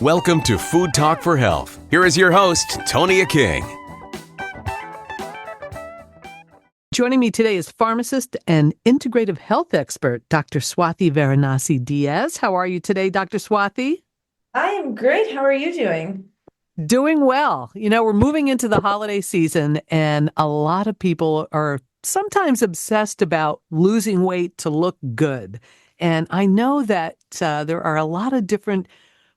Welcome to Food Talk for Health. Here is your host, Tonia King. Joining me today is pharmacist and integrative health expert, Dr. Swathi Varanasi-Diaz. How are you today, Dr. Swathi? I am great. How are you doing? Doing well. You know, we're moving into the holiday season, and a lot of people are sometimes obsessed about losing weight to look good. And I know that there are a lot of different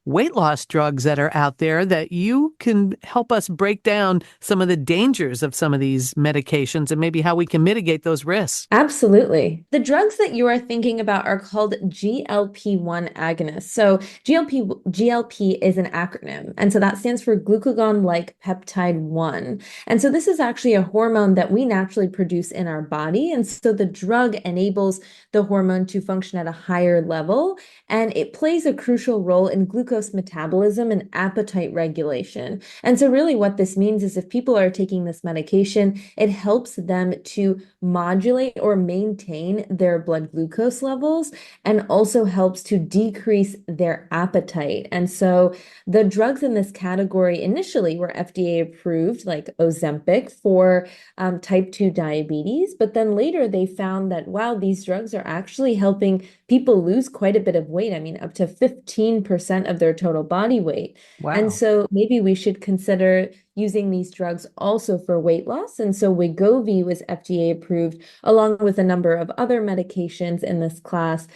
weight loss drugs that are out there that you can help us break down some of the dangers of some of these medications and maybe how we can mitigate those risks. Absolutely. The drugs that you are thinking about are called GLP-1 agonists. So GLP is an acronym, and so that stands for glucagon-like peptide 1. And so this is actually a hormone that we naturally produce in our body. And so the drug enables the hormone to function at a higher level, and it plays a crucial role in glucose metabolism and appetite regulation. And so really what this means is if people are taking this medication, it helps them to modulate or maintain their blood glucose levels and also helps to decrease their appetite. And so the drugs in this category initially were FDA approved, like Ozempic for type 2 diabetes, but then later they found that, wow, these drugs are actually helping people lose quite a bit of weight. I mean, up to 15% of their total body weight. Wow. And so maybe we should consider using these drugs also for weight loss. And so Wegovy was FDA approved along with a number of other medications in this class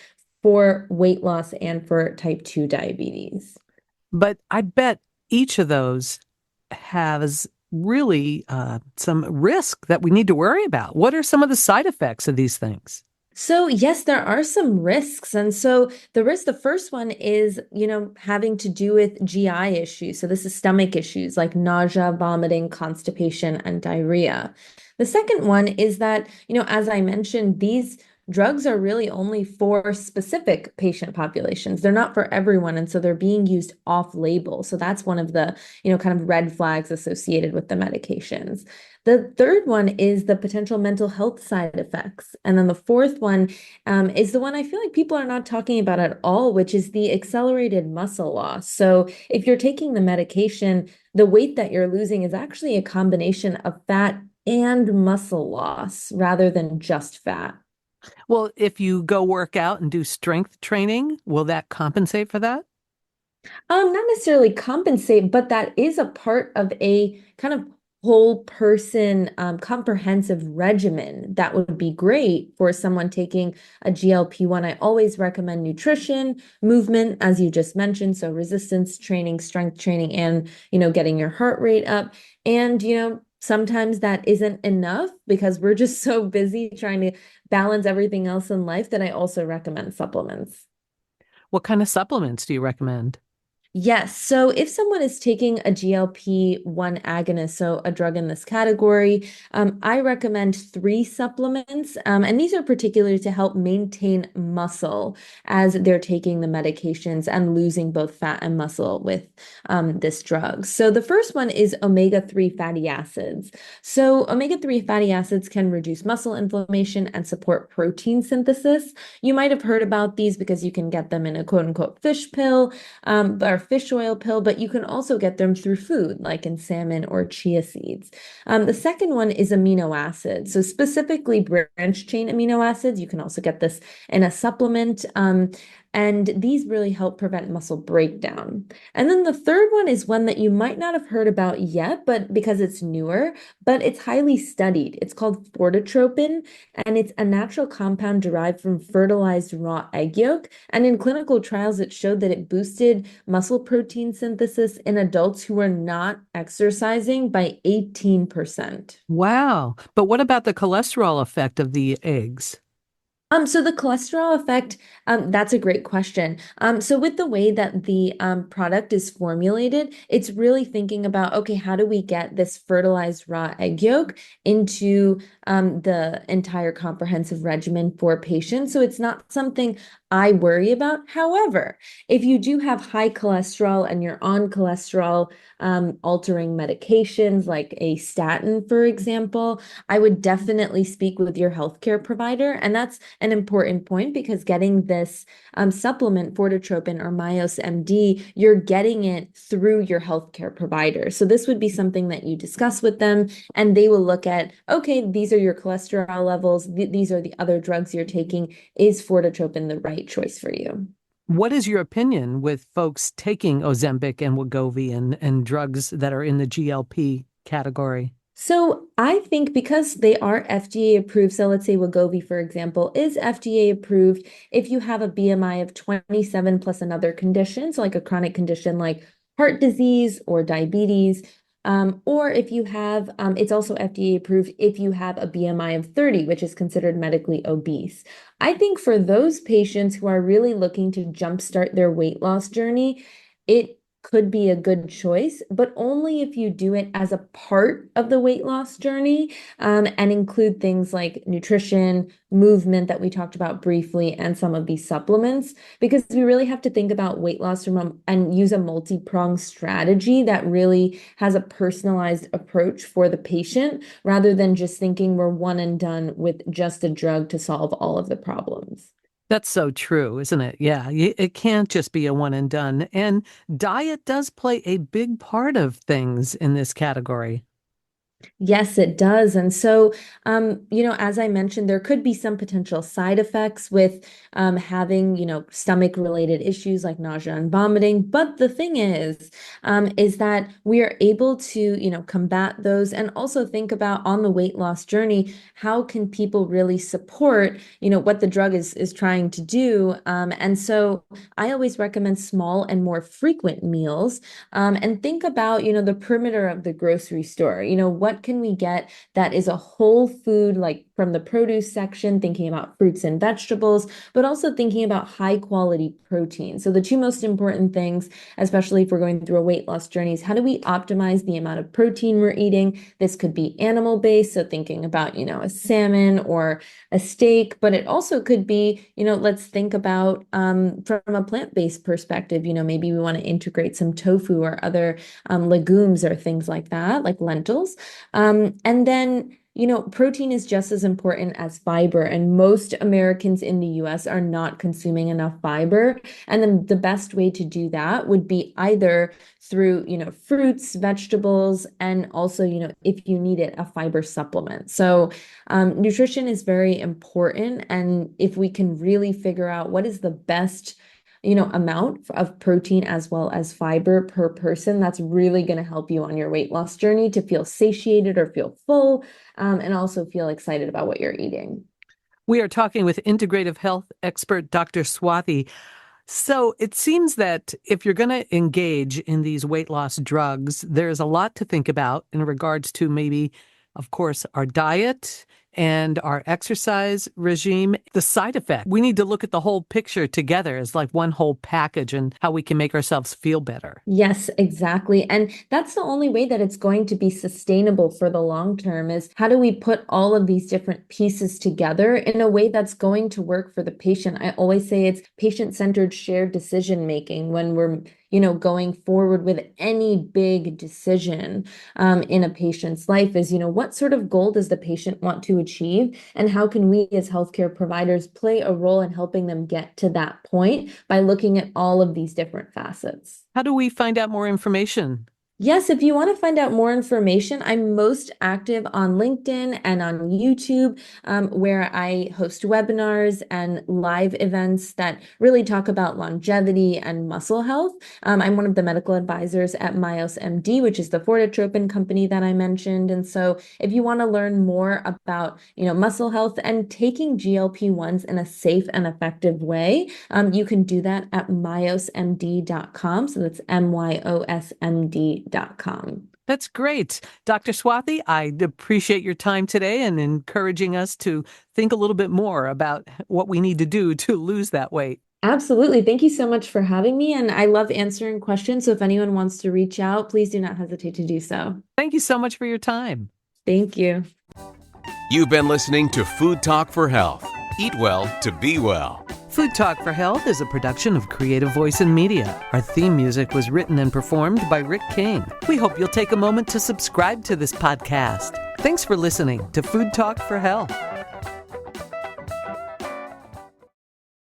for weight loss and for type 2 diabetes. But I bet each of those has really some risk that we need to worry about. What are some of the side effects of these things? So yes, there are some risks. And so the first one is, having to do with GI issues. So this is stomach issues like nausea, vomiting, constipation, and diarrhea. The second one is that, as I mentioned, these drugs are really only for specific patient populations. They're not for everyone. And so they're being used off label. So that's one of the, kind of red flags associated with the medications. The third one is the potential mental health side effects. And then the fourth one is the one I feel like people are not talking about at all, which is the accelerated muscle loss. So if you're taking the medication, the weight that you're losing is actually a combination of fat and muscle loss rather than just fat. Well, if you go work out and do strength training, will that compensate for that? Not necessarily compensate, but that is a part of a kind of whole person comprehensive regimen that would be great for someone taking a GLP-1. I always recommend nutrition, movement, as you just mentioned, so resistance training, strength training, and getting your heart rate up. And sometimes that isn't enough because we're just so busy trying to balance everything else in life that I also recommend supplements. What kind of supplements do you recommend? Yes. So if someone is taking a GLP-1 agonist, so a drug in this category, I recommend 3 supplements. And these are particularly to help maintain muscle as they're taking the medications and losing both fat and muscle with this drug. So the first one is omega-3 fatty acids. So omega-3 fatty acids can reduce muscle inflammation and support protein synthesis. You might have heard about these because you can get them in a quote unquote fish pill, or fish oil pill, but you can also get them through food, like in salmon or chia seeds. The second one is amino acids. So specifically branched chain amino acids. You can also get this in a supplement. And these really help prevent muscle breakdown. And then the third one is one that you might not have heard about yet, but because it's newer, but it's highly studied. It's called fortotropin, and it's a natural compound derived from fertilized raw egg yolk. And in clinical trials, it showed that it boosted muscle protein synthesis in adults who were not exercising by 18%. Wow. But what about the cholesterol effect of the eggs? So the cholesterol effect, that's a great question. So with the way that the product is formulated, it's really thinking about, okay, how do we get this fertilized raw egg yolk into the entire comprehensive regimen for patients? So it's not something I worry about. However, if you do have high cholesterol and you're on cholesterol altering medications like a statin, for example, I would definitely speak with your healthcare provider. And that's an important point because getting this supplement, Fortitropin or Myos MD, you're getting it through your healthcare provider. So this would be something that you discuss with them, and they will look at, okay, these are your cholesterol levels. These are the other drugs you're taking. Is Fortitropin the right choice for you? What is your opinion with folks taking Ozempic and Wegovy and drugs that are in the GLP category? So I think because they are FDA approved, so let's say Wegovy, for example, is FDA approved if you have a BMI of 27 plus another condition, so like a chronic condition like heart disease or diabetes, or if you have, it's also FDA approved if you have a BMI of 30, which is considered medically obese. I think for those patients who are really looking to jumpstart their weight loss journey, it could be a good choice, but only if you do it as a part of the weight loss journey, and include things like nutrition, movement that we talked about briefly, and some of these supplements, because we really have to think about weight loss and use a multi-pronged strategy that really has a personalized approach for the patient rather than just thinking we're one and done with just a drug to solve all of the problems. That's so true, isn't it? Yeah, it can't just be a one and done. And diet does play a big part of things in this category. Yes, it does. And so, as I mentioned, there could be some potential side effects with having, stomach related issues like nausea and vomiting. But the thing is that we are able to, combat those and also think about on the weight loss journey, how can people really support, what the drug is trying to do. And so I always recommend small and more frequent meals, and think about, the perimeter of the grocery store, what can we get that is a whole food, like from the produce section, thinking about fruits and vegetables, but also thinking about high quality protein. So the two most important things, especially if we're going through a weight loss journey, is how do we optimize the amount of protein we're eating? This could be animal based, so thinking about, a salmon or a steak, but it also could be, let's think about from a plant-based perspective, maybe we want to integrate some tofu or other legumes or things like that, like lentils. And then, protein is just as important as fiber, and most Americans in the US are not consuming enough fiber. And then the best way to do that would be either through, fruits, vegetables, and also, if you need it, a fiber supplement. So nutrition is very important. And if we can really figure out what is the best amount of protein as well as fiber per person, that's really going to help you on your weight loss journey to feel satiated or feel full, and also feel excited about what you're eating. We are talking with integrative health expert Dr. Swathi. So it seems that if you're going to engage in these weight loss drugs, there's a lot to think about in regards to maybe, of course, our diet and our exercise regime, the side effect. We need to look at the whole picture together as like one whole package and how we can make ourselves feel better. Yes, exactly. And that's the only way that it's going to be sustainable for the long term is how do we put all of these different pieces together in a way that's going to work for the patient? I always say it's patient-centered shared decision making when we're going forward with any big decision in a patient's life is, what sort of goal does the patient want to achieve? And how can we as healthcare providers play a role in helping them get to that point by looking at all of these different facets? How do we find out more information? Yes, if you want to find out more information, I'm most active on LinkedIn and on YouTube, where I host webinars and live events that really talk about longevity and muscle health. I'm one of the medical advisors at Myos MD, which is the Fortitropin company that I mentioned. And so if you want to learn more about, muscle health and taking GLP-1s in a safe and effective way, you can do that at myosmd.com. So that's MYOSMD.com. That's great. Dr. Swathi, I appreciate your time today and encouraging us to think a little bit more about what we need to do to lose that weight. Absolutely. Thank you so much for having me. And I love answering questions. So if anyone wants to reach out, please do not hesitate to do so. Thank you so much for your time. Thank you. You've been listening to Food Talk for Health. Eat well to be well. Food Talk for Health is a production of Creative Voice and Media. Our theme music was written and performed by Rick King. We hope you'll take a moment to subscribe to this podcast. Thanks for listening to Food Talk for Health.